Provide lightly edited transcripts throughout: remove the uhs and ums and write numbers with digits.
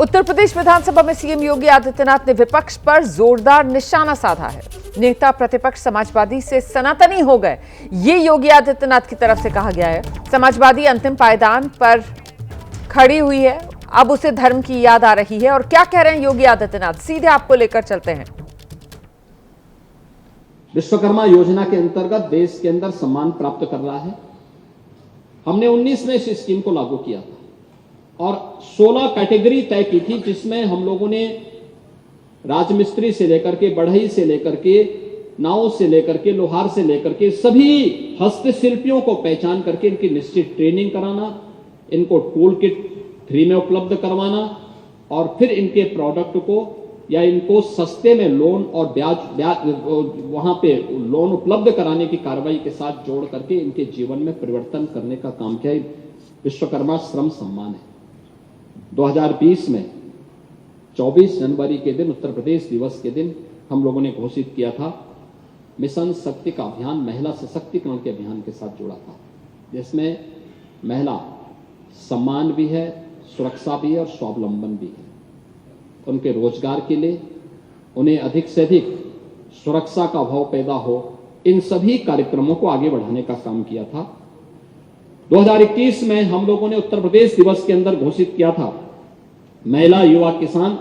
उत्तर प्रदेश विधानसभा में सीएम योगी आदित्यनाथ ने विपक्ष पर जोरदार निशाना साधा है। नेता प्रतिपक्ष समाजवादी से सनातनी हो गए, ये योगी आदित्यनाथ की तरफ से कहा गया है। समाजवादी अंतिम पायदान पर खड़ी हुई है, अब उसे धर्म की याद आ रही है। और क्या कह रहे हैं योगी आदित्यनाथ, सीधे आपको लेकर चलते हैं। विश्वकर्मा योजना के अंतर्गत देश के अंदर सम्मान प्राप्त कर रहा है। हमने 19 में इस स्कीम को लागू किया था और 16 कैटेगरी तय की थी, जिसमें हम लोगों ने राजमिस्त्री से लेकर के, बढ़ई से लेकर के, नाव से लेकर के, लोहार से लेकर के सभी हस्तशिल्पियों को पहचान करके इनकी निश्चित ट्रेनिंग कराना, इनको टूल किट फ्री में उपलब्ध करवाना और फिर इनके प्रोडक्ट को या इनको सस्ते में लोन और ब्याज वहां पे लोन उपलब्ध कराने की कार्रवाई के साथ जोड़ करके इनके जीवन में परिवर्तन करने का काम किया। विश्वकर्मा श्रम सम्मान है। 2020 में 24 जनवरी के दिन, उत्तर प्रदेश दिवस के दिन, हम लोगों ने घोषित किया था मिशन शक्ति का अभियान, महिला सशक्तिकरण के अभियान के साथ जोड़ा था, जिसमें महिला सम्मान भी है, सुरक्षा भी है और स्वावलंबन भी है। उनके रोजगार के लिए उन्हें अधिक से अधिक सुरक्षा का भाव पैदा हो, इन सभी कार्यक्रमों को आगे बढ़ाने का काम किया था। 2021 में हम लोगों ने उत्तर प्रदेश दिवस के अंदर घोषित किया था महिला, युवा, किसान,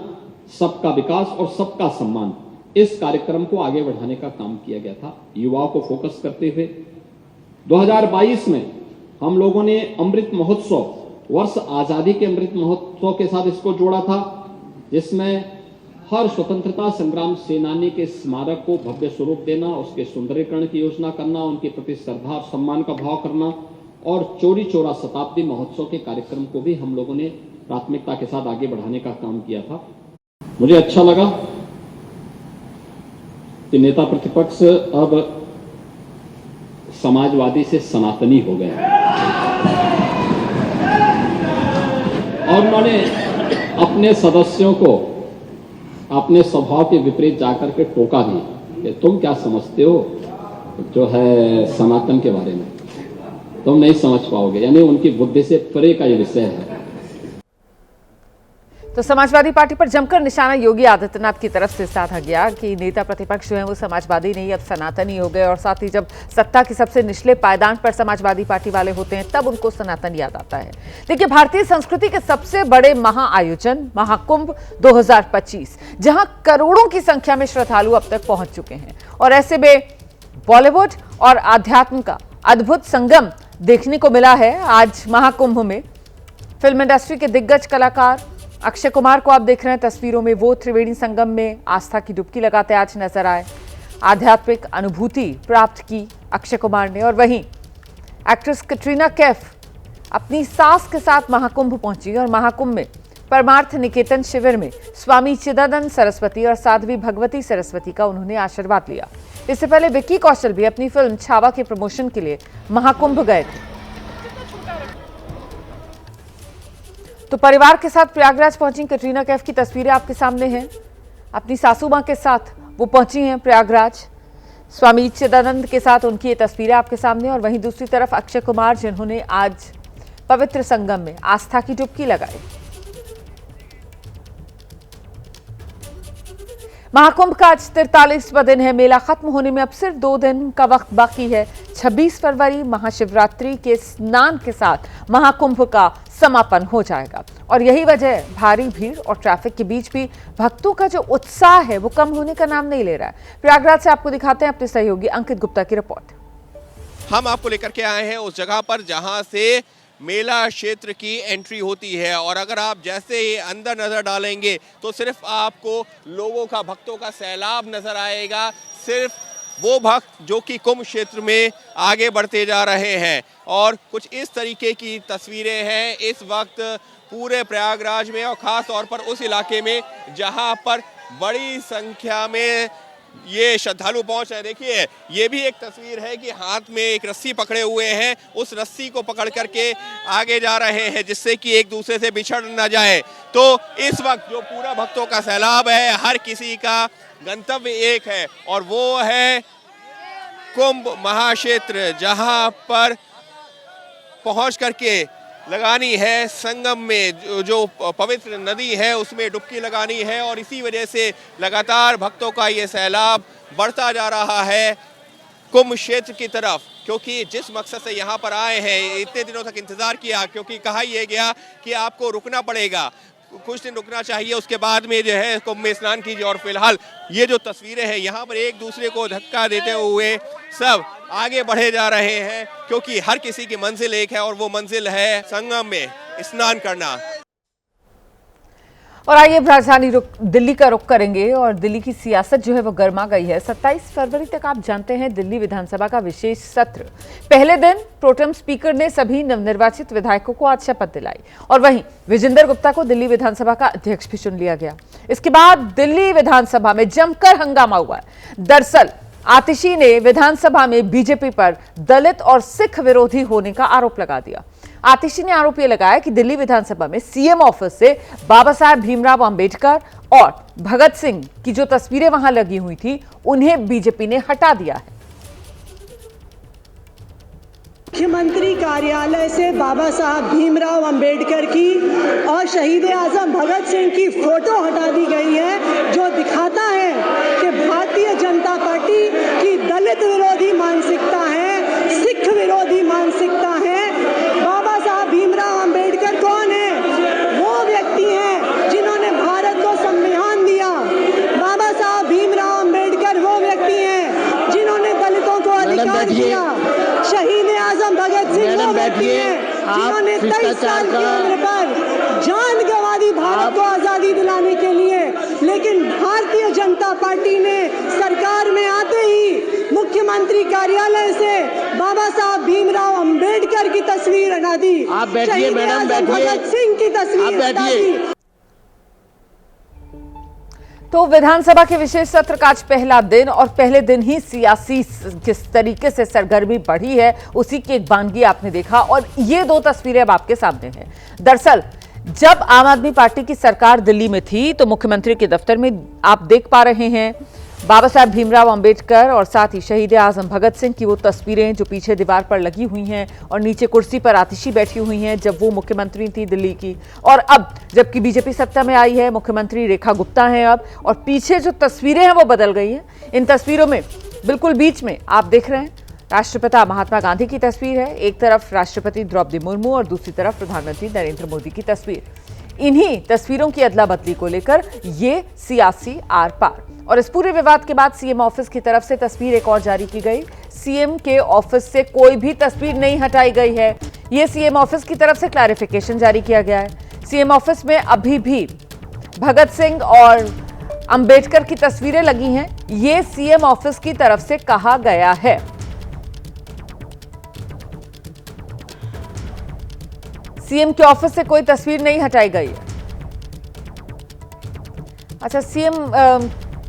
सबका विकास और सबका सम्मान। इस कार्यक्रम को आगे बढ़ाने का काम किया गया था, युवाओं को फोकस करते हुए। 2022 में हम लोगों ने अमृत महोत्सव, वर्ष आजादी के अमृत महोत्सव के साथ इसको जोड़ा था, जिसमें हर स्वतंत्रता संग्राम सेनानी के स्मारक को भव्य स्वरूप देना, उसके सुंदरीकरण की योजना करना, उनके प्रति श्रद्धा और सम्मान का भाव करना और चौरी चौरा शताब्दी महोत्सव के कार्यक्रम को भी हम लोगों ने प्राथमिकता के साथ आगे बढ़ाने का काम किया था। मुझे अच्छा लगा कि नेता प्रतिपक्ष अब समाजवादी से सनातनी हो गए और उन्होंने अपने सदस्यों को अपने स्वभाव के विपरीत जाकर के टोका भी कि तुम क्या समझते हो जो है सनातन के बारे में, तुम नहीं समझ पाओगे। यानी उनकी बुद्धि से परे का ये विषय है। तो समाजवादी पार्टी पर जमकर निशाना योगी आदित्यनाथ की तरफ से साधा गया कि नेता प्रतिपक्ष जो है वो समाजवादी नहीं, अब सनातनी हो गए। और साथ ही जब सत्ता के सबसे निचले पायदान पर समाजवादी पार्टी वाले होते हैं तब उनको सनातन याद आता है। देखिए, भारतीय संस्कृति के सबसे बड़े महाआयोजन महाकुंभ 2025, जहां करोड़ों की संख्या में श्रद्धालु अब तक पहुंच चुके हैं और ऐसे में बॉलीवुड और आध्यात्म का अद्भुत संगम देखने को मिला है। आज महाकुंभ में फिल्म इंडस्ट्री के दिग्गज कलाकार अक्षय कुमार को आप देख रहे हैं तस्वीरों में, वो त्रिवेणी संगम में आस्था की डुबकी लगाते आज नजर आए। आध्यात्मिक अनुभूति प्राप्त की अक्षय कुमार ने। और वहीं एक्ट्रेस कैटरीना कैफ अपनी सास के साथ महाकुंभ पहुंची और महाकुंभ में परमार्थ निकेतन शिविर में स्वामी चिदानंद सरस्वती और साध्वी भगवती सरस्वती का उन्होंने आशीर्वाद लिया। इससे पहले विक्की कौशल भी अपनी फिल्म छावा के प्रमोशन के लिए महाकुंभ गए थे। तो परिवार के साथ प्रयागराज पहुंची कैटरीना कैफ की तस्वीरें आपके सामने हैं। अपनी सासू मां के साथ वो पहुंची हैं प्रयागराज, स्वामी चिदानंद के साथ उनकी ये तस्वीरें आपके सामने। और वहीं दूसरी तरफ अक्षय कुमार, जिन्होंने आज पवित्र संगम में आस्था की डुबकी लगाई। महाकुंभ का आज 43वां दिन है। मेला खत्म होने में अब सिर्फ 2 दिन का वक्त बाकी है। 26 फरवरी महाशिवरात्रि के स्नान के साथ महाकुंभ का समापन हो जाएगा और यही वजह है भारी भीड़ और ट्रैफिक के बीच भी भक्तों का जो उत्साह है वो कम होने का नाम नहीं ले रहा है। प्रयागराज से आपको दिखाते हैं अपने सहयोगी अंकित गुप्ता की रिपोर्ट। हम आपको लेकर के आए हैं उस जगह पर जहां से मेला क्षेत्र की एंट्री होती है और अगर आप जैसे ही अंदर नजर डालेंगे तो सिर्फ आपको लोगों का, भक्तों का सैलाब नजर आएगा। सिर्फ वो भक्त जो कि कुंभ क्षेत्र में आगे बढ़ते जा रहे हैं और कुछ इस तरीके की तस्वीरें हैं इस वक्त पूरे प्रयागराज में और खास तौर पर उस इलाके में जहां पर बड़ी संख्या में ये श्रद्धालु पहुंच रहे हैं। देखिए, ये भी एक तस्वीर है कि हाथ में एक रस्सी पकड़े हुए हैं, उस रस्सी को पकड़ करके आगे जा रहे हैं जिससे कि एक दूसरे से बिछड़ न जाए। तो इस वक्त जो पूरा भक्तों का सैलाब है, हर किसी का गंतव्य एक है और वो है कुंभ महाक्षेत्र, जहां पर पहुंच करके लगानी है, संगम में जो पवित्र नदी है उसमें डुबकी लगानी है और इसी वजह से लगातार भक्तों का ये सैलाब बढ़ता जा रहा है कुंभ क्षेत्र की तरफ, क्योंकि जिस मकसद से यहाँ पर आए हैं, इतने दिनों तक इंतजार किया, क्योंकि कहा यह गया कि आपको रुकना पड़ेगा, कुछ दिन रुकना चाहिए, उसके बाद में जो है कुंभ में स्नान कीजिए। और फिलहाल ये जो तस्वीरें हैं यहाँ पर एक दूसरे को धक्का देते हुए सब आगे बढ़े जा रहे हैं, क्योंकि हर किसी की मंजिल एक है और वो मंजिल है संगम में स्नान करना। और आइए राजधानी दिल्ली का रुख करेंगे और दिल्ली की सियासत जो है वो गर्मा गई है। 27 फरवरी तक आप जानते हैं दिल्ली विधानसभा का विशेष सत्र। पहले दिन प्रोटेम स्पीकर ने सभी नवनिर्वाचित विधायकों को आज शपथ दिलाई और वहीं विजेंद्र गुप्ता को दिल्ली विधानसभा का अध्यक्ष भी चुन लिया गया। इसके बाद दिल्ली विधानसभा में जमकर हंगामा हुआ। दरअसल आतिशी ने विधानसभा में बीजेपी पर दलित और सिख विरोधी होने का आरोप लगा दिया। आतिशी ने आरोप यह लगाया कि दिल्ली विधानसभा में सीएम ऑफिस से बाबा साहब भीमराव अंबेडकर और भगत सिंह की जो तस्वीरें वहां लगी हुई थी उन्हें बीजेपी ने हटा दिया है। मुख्यमंत्री कार्यालय से बाबा साहब भीमराव अंबेडकर की और शहीद आजम भगत सिंह की फोटो हटा दी गई है, जो दिखाता है कि भारतीय जनता पार्टी की दलित विरोधी मानसिकता है, सिख विरोधी मानसिकता है। बाबा साहब भीमराव अंबेडकर कौन है? वो व्यक्ति हैं जिन्होंने भारत को संविधान दिया। बाबा साहब भीमराव अंबेडकर वो व्यक्ति हैं जिन्होंने दलितों को अधिकार दिया। शहीद आजम भगत सिंह वो व्यक्ति हैं जिन्होंने 23 साल की उम्र पर जान गंवा दी भारत को आजादी दिलाने के लिए। लेकिन भारतीय जनता पार्टी ने सरकार में आते ही मुख्यमंत्री कार्यालय से बाबा साहब भीमराव अंबेडकर की तस्वीर हटा दी, शहीद आजम भगत सिंह की तस्वीर हटा दी। तो विधानसभा के विशेष सत्र का आज पहला दिन और पहले दिन ही सियासी किस तरीके से सरगर्मी बढ़ी है उसी की एक बानगी आपने देखा और ये दो तस्वीरें अब आपके सामने हैं। दरअसल जब आम आदमी पार्टी की सरकार दिल्ली में थी तो मुख्यमंत्री के दफ्तर में आप देख पा रहे हैं बाबा साहब भीमराव अंबेडकर और साथ ही शहीद आजम भगत सिंह की वो तस्वीरें जो पीछे दीवार पर लगी हुई हैं और नीचे कुर्सी पर आतिशी बैठी हुई हैं जब वो मुख्यमंत्री थी दिल्ली की। और अब जबकि बीजेपी सत्ता में आई है, मुख्यमंत्री रेखा गुप्ता हैं अब, और पीछे जो तस्वीरें हैं वो बदल गई हैं। इन तस्वीरों में बिल्कुल बीच में आप देख रहे हैं राष्ट्रपिता महात्मा गांधी की तस्वीर है, एक तरफ राष्ट्रपति द्रौपदी मुर्मू और दूसरी तरफ प्रधानमंत्री नरेंद्र मोदी की तस्वीर। इन्हीं तस्वीरों की अदला बदली को लेकर ये सियासी आर पार। और इस पूरे विवाद के बाद सीएम ऑफिस की तरफ से तस्वीर एक और जारी की गई। सीएम के ऑफिस से कोई भी तस्वीर नहीं हटाई गई है, ये सीएम ऑफिस की तरफ से क्लैरिफिकेशन जारी किया गया है। सीएम ऑफिस में अभी भी भगत सिंह और अंबेडकर की तस्वीरें लगी हैं, ये सीएम ऑफिस की तरफ से कहा गया है। सीएम के ऑफिस से कोई तस्वीर नहीं हटाई गई है। अच्छा, सीएम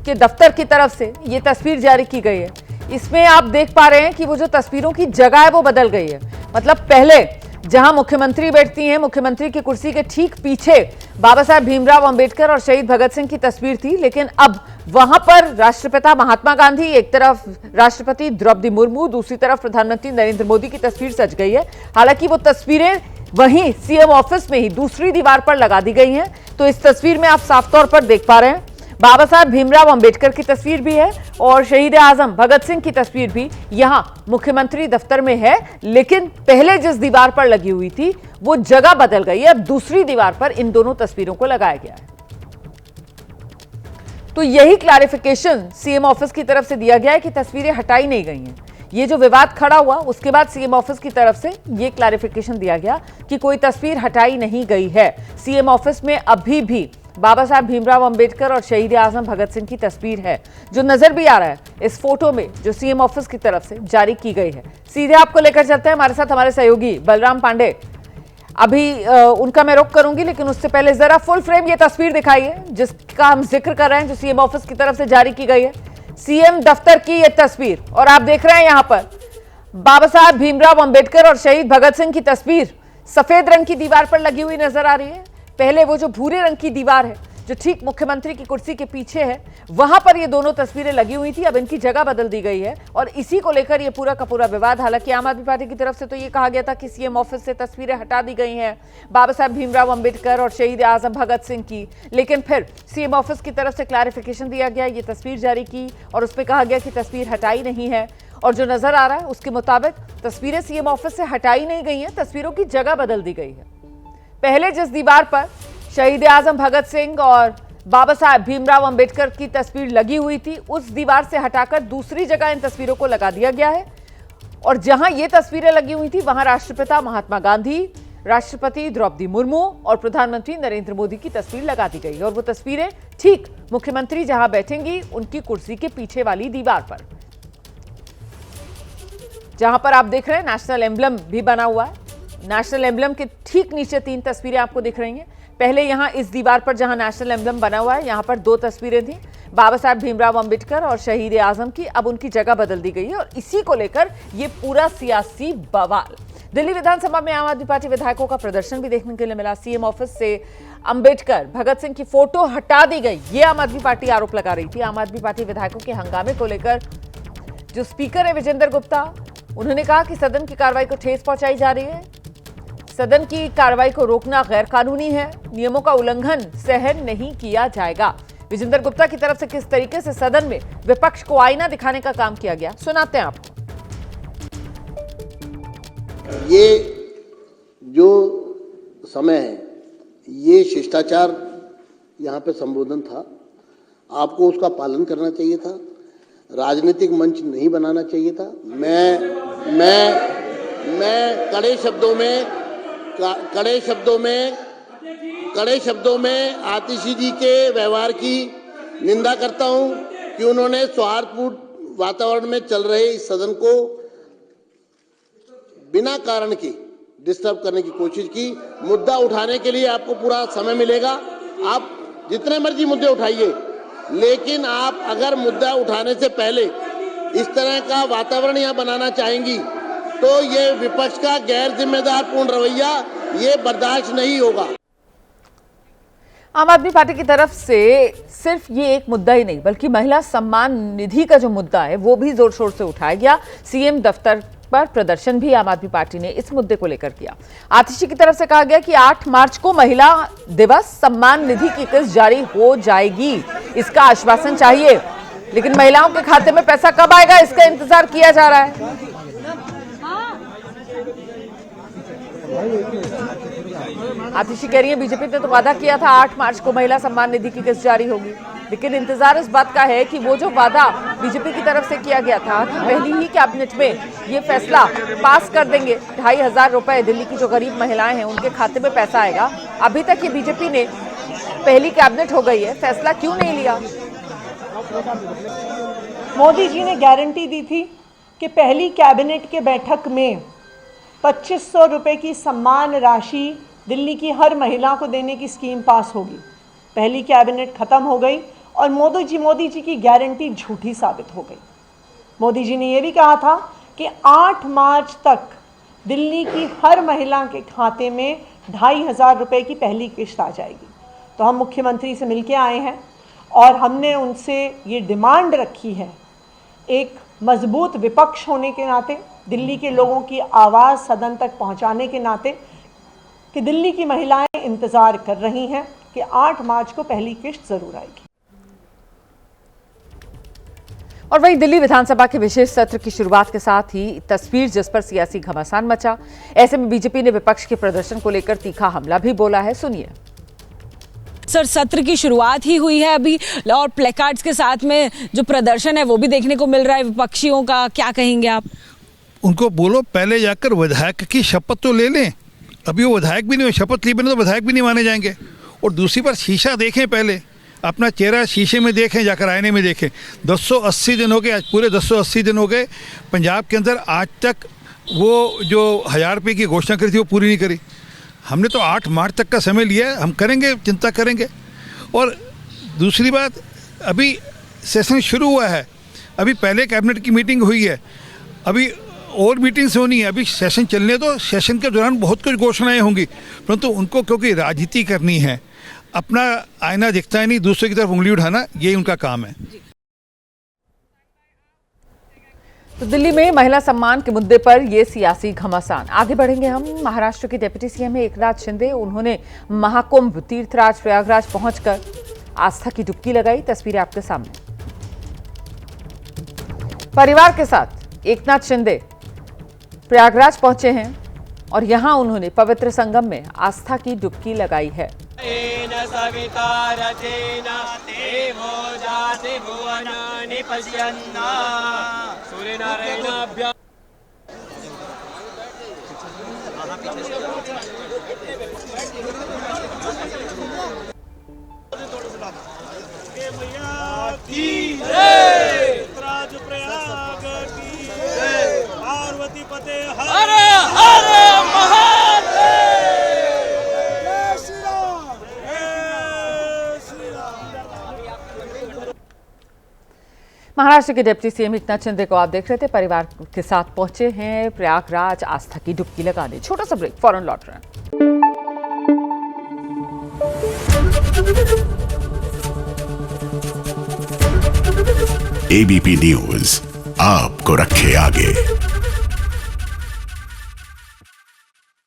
के दफ्तर की तरफ से ये तस्वीर जारी की गई है। इसमें आप देख पा रहे हैं कि वो जो तस्वीरों की जगह है वो बदल गई है। मतलब पहले जहां मुख्यमंत्री बैठती हैं, मुख्यमंत्री की कुर्सी के ठीक पीछे बाबा साहब भीमराव अंबेडकर और शहीद भगत सिंह की तस्वीर थी, लेकिन अब वहां पर राष्ट्रपिता महात्मा गांधी, एक तरफ राष्ट्रपति द्रौपदी मुर्मू, दूसरी तरफ प्रधानमंत्री नरेंद्र मोदी की तस्वीर सज गई है। हालांकि वो तस्वीरें वहीं सीएम ऑफिस में ही दूसरी दीवार पर लगा दी गई हैं। तो इस तस्वीर में आप साफ तौर पर देख पा रहे हैं बाबा साहब भीमराव अंबेडकर की तस्वीर भी है और शहीद आजम भगत सिंह की तस्वीर भी यहां मुख्यमंत्री दफ्तर में है, लेकिन पहले जिस दीवार पर लगी हुई थी वो जगह बदल गई है। अब दूसरी दीवार पर इन दोनों तस्वीरों को लगाया गया है। तो यही क्लैरिफिकेशन सीएम ऑफिस की तरफ से दिया गया है कि तस्वीरें हटाई नहीं गई हैं। ये जो विवाद खड़ा हुआ उसके बाद सीएम ऑफिस की तरफ से ये क्लैरिफिकेशन दिया गया कि कोई तस्वीर हटाई नहीं गई है। सीएम ऑफिस में अभी भी बाबा साहब भीमराव अंबेडकर और शहीद आजम भगत सिंह की तस्वीर है, जो नजर भी आ रहा है इस फोटो में जो सीएम ऑफिस की तरफ से जारी की गई है। सीधे आपको लेकर चलते हैं, हमारे साथ हमारे सहयोगी बलराम पांडे। अभी उनका मैं रुख करूंगी, लेकिन उससे पहले जरा फुल फ्रेम ये तस्वीर दिखाइए जिसका हम जिक्र कर रहे हैं, जो सीएम ऑफिस की तरफ से जारी की गई है। सीएम दफ्तर की ये तस्वीर और आप देख रहे हैं यहां पर बाबा साहब भीमराव अंबेडकर और शहीद भगत सिंह की तस्वीर सफेद रंग की दीवार पर लगी हुई नजर आ रही है। पहले वो जो भूरे रंग की दीवार है जो जो ठीक मुख्यमंत्री की कुर्सी के पीछे है, वहां पर ये दोनों तस्वीरें लगी हुई थी। अब इनकी जगह बदल दी गई है और इसी को लेकर ये पूरा का पूरा विवाद। हालांकि आम आदमी पार्टी की तरफ से तो ये कहा गया था कि सीएम ऑफिस से तस्वीरें हटा दी गई हैं बाबा साहब भीमराव अंबेडकर और शहीद आजम भगत सिंह की, लेकिन फिर सीएम ऑफिस की तरफ से क्लैरिफिकेशन दिया गया, ये तस्वीर जारी की और उस पर कहा गया कि तस्वीर हटाई नहीं है। और जो नजर आ रहा है उसके मुताबिक तस्वीरें सीएम ऑफिस से हटाई नहीं गई हैं, तस्वीरों की जगह बदल दी गई है। पहले जिस दीवार पर शहीद आजम भगत सिंह और बाबा साहब भीमराव अंबेडकर की तस्वीर लगी हुई थी, उस दीवार से हटाकर दूसरी जगह इन तस्वीरों को लगा दिया गया है। और जहां ये तस्वीरें लगी हुई थी वहां राष्ट्रपिता महात्मा गांधी, राष्ट्रपति द्रौपदी मुर्मू और प्रधानमंत्री नरेंद्र मोदी की तस्वीर लगा दी गई। और वो तस्वीरें ठीक मुख्यमंत्री जहां बैठेंगी उनकी कुर्सी के पीछे वाली दीवार पर, जहां पर आप देख रहे हैं नेशनल एम्बलम भी बना हुआ है। नेशनल एम्बलम के ठीक नीचे 3 तस्वीरें आपको दिख रही हैं। पहले यहां इस दीवार पर जहां नेशनल एम्बलम बना हुआ है, यहां पर 2 तस्वीरें थी, बाबा साहब भीमराव अंबेडकर और शहीद आजम की। अब उनकी जगह बदल दी गई है और इसी को लेकर यह पूरा सियासी बवाल। दिल्ली विधानसभा में आम आदमी पार्टी विधायकों का प्रदर्शन भी देखने के लिए मिला। सीएम ऑफिस से अंबेडकर, भगत सिंह की फोटो हटा दी गई, ये आम आदमी पार्टी आरोप लगा रही थी। आम आदमी पार्टी विधायकों के हंगामे को लेकर जो स्पीकर है विजेंद्र गुप्ता, उन्होंने कहा कि सदन की कार्रवाई को ठेस पहुंचाई जा रही है, सदन की कार्रवाई को रोकना गैर कानूनी है, नियमों का उल्लंघन सहन नहीं किया जाएगा। विजेंद्र गुप्ता की तरफ से किस तरीके से सदन में विपक्ष को आईना दिखाने का काम किया गया, सुनाते हैं आपको। ये जो समय है, ये शिष्टाचार यहाँ पे संबोधन था, आपको उसका पालन करना चाहिए था, राजनीतिक मंच नहीं बनाना चाहिए था। मैं कड़े शब्दों में आतिशी जी के व्यवहार की निंदा करता हूं कि उन्होंने सौहार्दपूर्ण वातावरण में चल रहे इस सदन को बिना कारण के डिस्टर्ब करने की कोशिश की। मुद्दा उठाने के लिए आपको पूरा समय मिलेगा, आप जितने मर्जी मुद्दे उठाइए, लेकिन आप अगर मुद्दा उठाने से पहले इस तरह का वातावरण यहाँ बनाना चाहेंगी तो ये विपक्ष का गैर जिम्मेदार पूर्ण रवैया ये बर्दाश्त नहीं होगा। आम आदमी पार्टी की तरफ से सिर्फ ये एक मुद्दा ही नहीं बल्कि महिला सम्मान निधि का जो मुद्दा है वो भी जोर शोर से उठाया गया। सीएम दफ्तर पर प्रदर्शन भी आम आदमी पार्टी ने इस मुद्दे को लेकर किया। आतिशी की तरफ से कहा गया कि 8 मार्च को महिला दिवस सम्मान निधि की किस्त जारी हो जाएगी, इसका आश्वासन चाहिए, लेकिन महिलाओं के खाते में पैसा कब आएगा इसका इंतजार किया जा रहा है। आतिशी कह रही है बीजेपी ने तो वादा किया था 8 मार्च को महिला सम्मान निधि की किस्त जारी होगी, लेकिन इंतजार इस बात का है कि वो जो वादा बीजेपी की तरफ से किया गया था कि पहली ही कैबिनेट में ये फैसला पास कर देंगे, 2500 रुपए दिल्ली की जो गरीब महिलाएं हैं उनके खाते में पैसा आएगा, अभी तक ये बीजेपी ने पहली कैबिनेट हो गई है, फैसला क्यों नहीं लिया। मोदी जी ने गारंटी दी थी कि पहली कैबिनेट के बैठक में 2500 रुपए की सम्मान राशि दिल्ली की हर महिला को देने की स्कीम पास होगी। पहली कैबिनेट खत्म हो गई और मोदी जी की गारंटी झूठी साबित हो गई। मोदी जी ने यह भी कहा था कि 8 मार्च तक दिल्ली की हर महिला के खाते में 2500 रुपए की पहली किस्त आ जाएगी। तो हम मुख्यमंत्री से मिलके आए हैं और हमने उनसे ये डिमांड रखी है, एक मजबूत विपक्ष होने के नाते, दिल्ली के लोगों की आवाज़ सदन तक पहुंचाने के नाते, कि दिल्ली की महिलाएं इंतज़ार कर रही हैं कि 8 मार्च को पहली किस्त ज़रूर आएगी। और वहीं दिल्ली विधानसभा के विशेष सत्र की शुरुआत के साथ ही तस्वीर जिस पर सियासी घमासान मचा, ऐसे में बीजेपी ने विपक्ष के प्रदर्शन को लेकर तीखा हमला भी बोला है, सुनिए। सर, सत्र की शुरुआत ही हुई है अभी और प्लेकार्ड्स के साथ में जो प्रदर्शन है वो भी देखने को मिल रहा है विपक्षियों का, क्या कहेंगे आप? उनको बोलो पहले जाकर विधायक की शपथ तो ले लें, अभी वो विधायक भी नहीं, शपथ ली बिना तो विधायक भी नहीं माने जाएंगे। और दूसरी बार शीशा देखें, पहले अपना चेहरा शीशे में देखें, जाकर आईने में देखें। 280 दिन हो गए, आज पूरे 280 दिन हो गए पंजाब के अंदर, आज तक वो जो 1000 रुपये की घोषणा करी थी वो पूरी नहीं करी। हमने तो 8 मार्च तक का समय लिया है, हम करेंगे, चिंता करेंगे। और दूसरी बात, अभी सेशन शुरू हुआ है, अभी पहले कैबिनेट की मीटिंग हुई है, अभी और मीटिंग्स होनी है, अभी सेशन चलने दो, सेशन के दौरान बहुत कुछ घोषणाएं होंगी, परंतु उनको क्योंकि राजनीति करनी है, अपना आईना दिखता ही नहीं, दूसरे की तरफ उंगली उठाना, यही उनका काम है। तो दिल्ली में महिला सम्मान के मुद्दे पर ये सियासी घमासान। आगे बढ़ेंगे हम। महाराष्ट्र के डिप्टी सीएम एकनाथ शिंदे, उन्होंने महाकुंभ तीर्थराज प्रयागराज पहुंचकर आस्था की डुबकी लगाई। तस्वीरें आपके सामने। परिवार के साथ एकनाथ शिंदे प्रयागराज पहुंचे हैं और यहां उन्होंने पवित्र संगम में आस्था की डुबकी लगाई है। पार्वती पते हर हर महादेव। महाराष्ट्र के डिप्टी सीएम एकनाथ शिंदे को आप देख रहे थे, परिवार के साथ पहुंचे हैं प्रयागराज आस्था की डुबकी लगाने। छोटा सा ब्रेक, फौरन लौट रहे हैं। एबीपी न्यूज आपको रखे आगे।